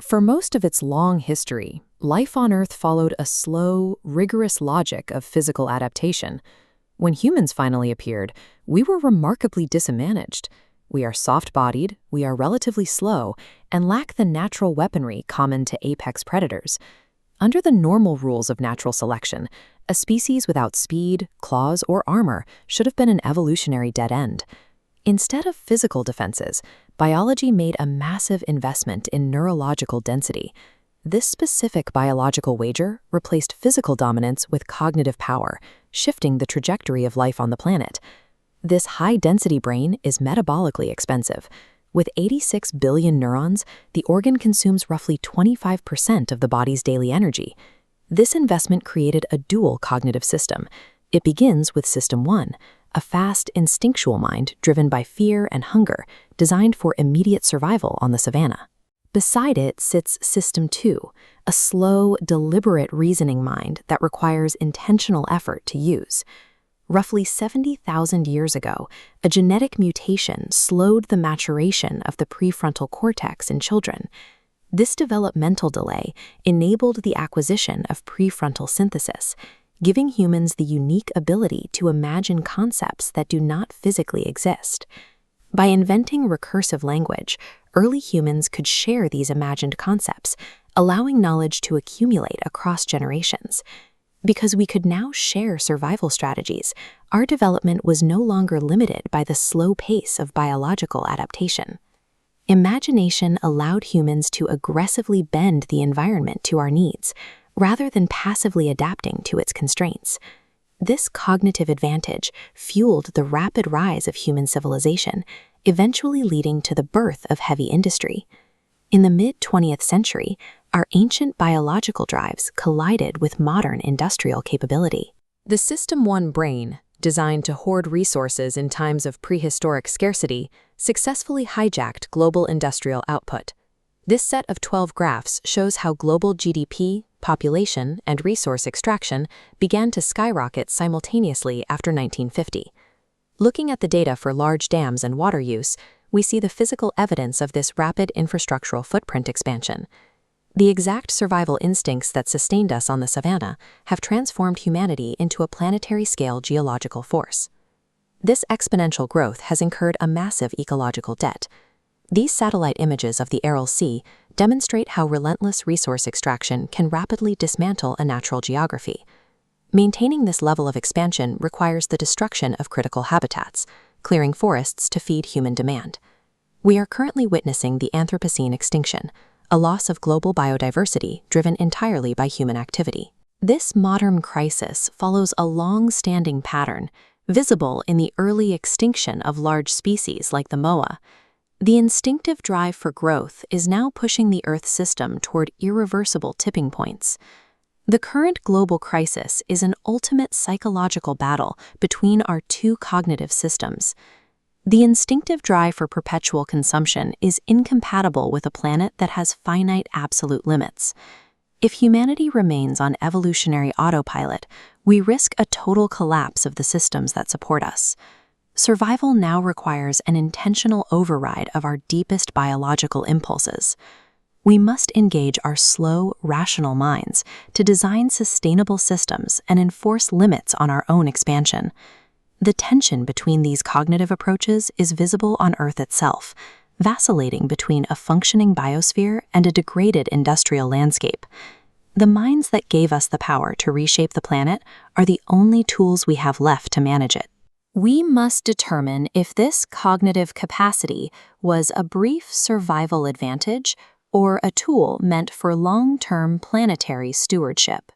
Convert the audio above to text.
For most of its long history, life on Earth followed a slow, rigorous logic of physical adaptation. When humans finally appeared, we were remarkably disadvantaged. We are soft-bodied, we are relatively slow, and lack the natural weaponry common to apex predators. Under the normal rules of natural selection, a species without speed, claws, or armor should have been an evolutionary dead end. Instead of physical defenses, biology made a massive investment in neurological density. This specific biological wager replaced physical dominance with cognitive power, shifting the trajectory of life on the planet. This high-density brain is metabolically expensive. With 86 billion neurons, the organ consumes roughly 25% of the body's daily energy. This investment created a dual cognitive system. It begins with System 1, a fast, instinctual mind driven by fear and hunger, designed for immediate survival on the savanna. Beside it sits System 2, a slow, deliberate reasoning mind that requires intentional effort to use. Roughly 70,000 years ago, a genetic mutation slowed the maturation of the prefrontal cortex in children. This developmental delay enabled the acquisition of prefrontal synthesis, giving humans the unique ability to imagine concepts that do not physically exist. By inventing recursive language, early humans could share these imagined concepts, allowing knowledge to accumulate across generations. Because we could now share survival strategies, our development was no longer limited by the slow pace of biological adaptation. Imagination allowed humans to aggressively bend the environment to our needs, rather than passively adapting to its constraints. This cognitive advantage fueled the rapid rise of human civilization, eventually leading to the birth of heavy industry. In the mid-20th century, our ancient biological drives collided with modern industrial capability. The System 1 brain, designed to hoard resources in times of prehistoric scarcity, successfully hijacked global industrial output. This set of 12 graphs shows how global GDP, population, and resource extraction began to skyrocket simultaneously after 1950. Looking at the data for large dams and water use, we see the physical evidence of this rapid infrastructural footprint expansion. The exact survival instincts that sustained us on the savanna have transformed humanity into a planetary-scale geological force. This exponential growth has incurred a massive ecological debt. These satellite images of the Aral Sea demonstrate how relentless resource extraction can rapidly dismantle a natural geography. Maintaining this level of expansion requires the destruction of critical habitats, clearing forests to feed human demand. We are currently witnessing the Anthropocene extinction, a loss of global biodiversity driven entirely by human activity. This modern crisis follows a long-standing pattern, visible in the early extinction of large species like the moa. The instinctive drive for growth is now pushing the Earth system toward irreversible tipping points. The current global crisis is an ultimate psychological battle between our two cognitive systems. The instinctive drive for perpetual consumption is incompatible with a planet that has finite absolute limits. If humanity remains on evolutionary autopilot, we risk a total collapse of the systems that support us. Survival now requires an intentional override of our deepest biological impulses. We must engage our slow, rational minds to design sustainable systems and enforce limits on our own expansion. The tension between these cognitive approaches is visible on Earth itself, vacillating between a functioning biosphere and a degraded industrial landscape. The minds that gave us the power to reshape the planet are the only tools we have left to manage it. We must determine if this cognitive capacity was a brief survival advantage or a tool meant for long-term planetary stewardship.